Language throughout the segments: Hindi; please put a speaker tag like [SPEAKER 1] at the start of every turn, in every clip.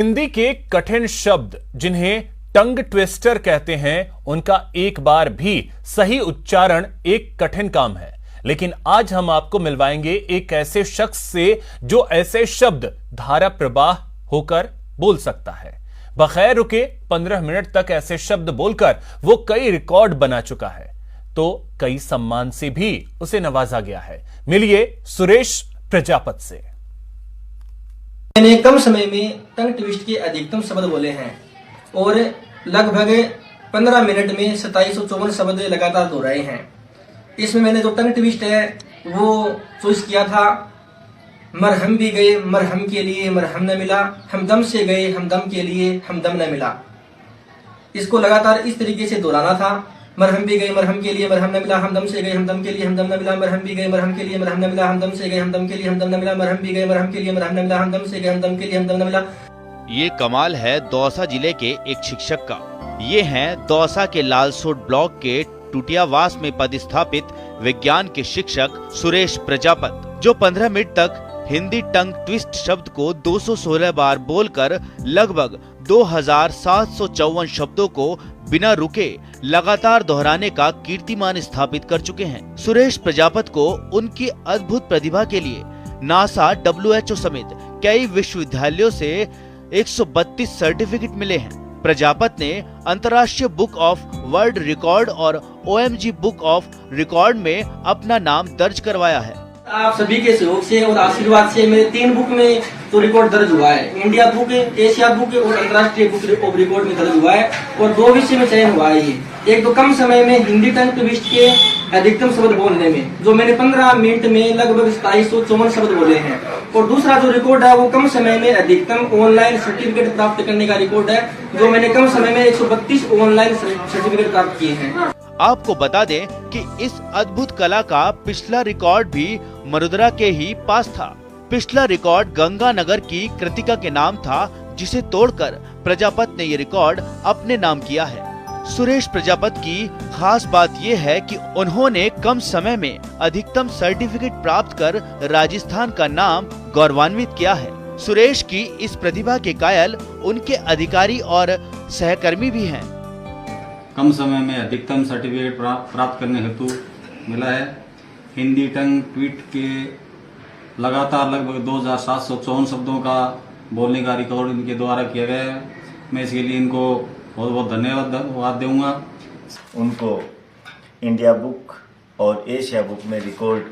[SPEAKER 1] हिंदी के कठिन शब्द जिन्हें टंग ट्विस्टर कहते हैं, उनका एक बार भी सही उच्चारण एक कठिन काम है। लेकिन आज हम आपको मिलवाएंगे एक ऐसे शख्स से जो ऐसे शब्द धारा प्रवाह होकर बोल सकता है। बगैर रुके 15 मिनट तक ऐसे शब्द बोलकर वो कई रिकॉर्ड बना चुका है, तो कई सम्मान से भी उसे नवाजा गया है। मिलिए सुरेश प्रजापत से।
[SPEAKER 2] मैंने कम समय में टंग ट्विस्ट के अधिकतम शब्द बोले हैं और लगभग 15 मिनट में 2754 शब्द लगातार दोहराए हैं। इसमें मैंने जो टंग ट्विस्ट है वो चॉइस किया था, मरहम भी गए मरहम के लिए मरहम न मिला, हमदम से गए हमदम के लिए हमदम न मिला। इसको लगातार इस तरीके से दोहराना था। मरहम भी गए मरहम के लिए मरहम न मिला, हमदम से गए हमदम के लिए हमदम न मिला, मरहम भी गए मरहम के लिए मरहम न मिला, हमदम से गए हमदम के लिए हमदम न मिला, मरहम भी गए मरहम के लिए मरहम न मिला, हमदम से गए हमदम के लिए हमदम न मिला।
[SPEAKER 3] ये कमाल है दौसा जिले के एक शिक्षक का। ये हैं दौसा के लालसोट ब्लॉक के टुटियावास में पदस्थापित विज्ञान के शिक्षक सुरेश प्रजापत, जो 15 मिनट तक हिंदी टंग ट्विस्ट शब्द को 216 बार बोलकर लगभग 2754 शब्दों को बिना रुके लगातार दोहराने का कीर्तिमान स्थापित कर चुके हैं। सुरेश प्रजापत को उनकी अद्भुत प्रतिभा के लिए नासा, WHO समेत कई विश्वविद्यालयों से 132 सर्टिफिकेट मिले हैं। प्रजापत ने अंतर्राष्ट्रीय बुक ऑफ वर्ल्ड रिकॉर्ड और OMG बुक ऑफ रिकॉर्ड में अपना नाम दर्ज करवाया है।
[SPEAKER 2] आप सभी के सहयोग से और आशीर्वाद से मेरे 3 बुक में तो रिकॉर्ड दर्ज हुआ है। इंडिया बुक, एशिया बुक और अंतर्राष्ट्रीय बुक ऑफ रिकॉर्ड में दर्ज हुआ है और 2 विषय में चयन हुआ है। एक तो कम समय में हिंदी टंग ट्विस्ट के अधिकतम शब्द बोलने में, जो मैंने 15 मिनट में लगभग 2754 शब्द बोले हैं, और दूसरा जो रिकॉर्ड है वो कम समय में अधिकतम ऑनलाइन सर्टिफिकेट प्राप्त करने का रिकॉर्ड है, जो मैंने कम समय में 132 ऑनलाइन सर्टिफिकेट प्राप्त किए हैं।
[SPEAKER 3] आपको बता दें कि इस अद्भुत कला का पिछला रिकॉर्ड भी मरुदरा के ही पास था। पिछला रिकॉर्ड गंगानगर की कृतिका के नाम था, जिसे तोड़कर प्रजापत ने ये रिकॉर्ड अपने नाम किया है। सुरेश प्रजापत की खास बात यह है कि उन्होंने कम समय में अधिकतम सर्टिफिकेट प्राप्त कर राजस्थान का नाम गौरवान्वित किया है। सुरेश की इस प्रतिभा के कायल उनके अधिकारी और सहकर्मी भी हैं।
[SPEAKER 4] कम समय में अधिकतम सर्टिफिकेट प्राप्त करने हेतु मिला है। हिंदी टंग ट्वीट के लगातार लगभग 2754 शब्दों का बोलने का रिकॉर्ड इनके द्वारा किया गया है। मैं इसके लिए इनको बहुत बहुत धन्यवाद दूंगा।
[SPEAKER 5] उनको इंडिया बुक और एशिया बुक में रिकॉर्ड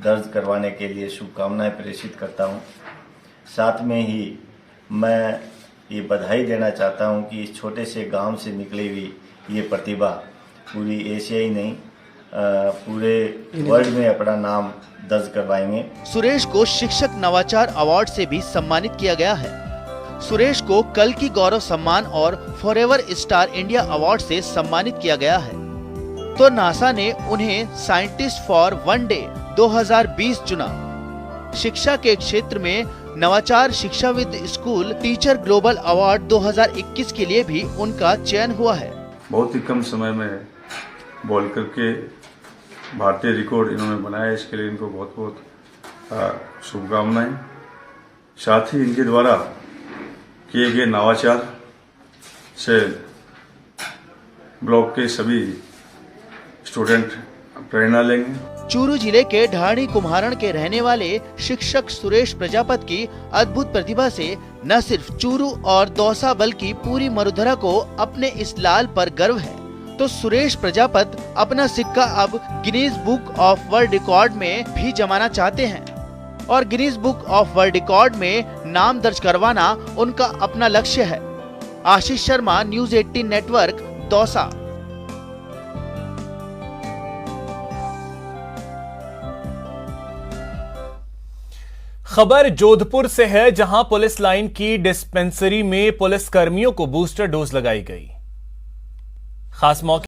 [SPEAKER 5] दर्ज करवाने के लिए शुभकामनाएं प्रेषित करता हूं। साथ में ही मैं ये बधाई देना चाहता हूं कि इस छोटे से गांव से निकली हुई ये प्रतिभा पूरी एशिया ही नहीं पूरे वर्ल्ड में अपना नाम दर्ज करवाएंगे।
[SPEAKER 3] सुरेश को शिक्षक नवाचार अवार्ड से भी सम्मानित किया गया है। सुरेश को कल की गौरव सम्मान और फॉरएवर स्टार इंडिया अवार्ड से सम्मानित किया गया है। तो नासा ने उन्हें साइंटिस्ट फॉर वन डे 2020 चुना। शिक्षा के क्षेत्र में नवाचार शिक्षाविद स्कूल टीचर ग्लोबल अवार्ड 2021 के लिए भी उनका चयन हुआ है।
[SPEAKER 6] बहुत ही कम समय में बोल करके भारतीय रिकॉर्ड इन्होंने बनाया, इसके लिए इनको बहुत बहुत शुभकामनाएं। साथ ही इनके द्वारा किए गए नवाचार से ब्लॉक के सभी स्टूडेंट प्रेरणा लेंगे।
[SPEAKER 3] चूरू जिले के ढाणी कुम्हारण के रहने वाले शिक्षक सुरेश प्रजापत की अद्भुत प्रतिभा से न सिर्फ चूरू और दौसा बल्कि पूरी मरुधरा को अपने इस लाल पर गर्व है। तो सुरेश प्रजापत अपना सिक्का अब Guinness book of world record में भी जमाना चाहते हैं और Guinness book of world record में नाम दर्ज करवाना उनका अपना लक्ष्य है। Ashish Sharma, news 18 network, Dausa.
[SPEAKER 1] खबर जोधपुर से है, जहां पुलिस लाइन की डिस्पेंसरी में पुलिस कर्मियों को बूस्टर डोज लगाई गई। खास मौके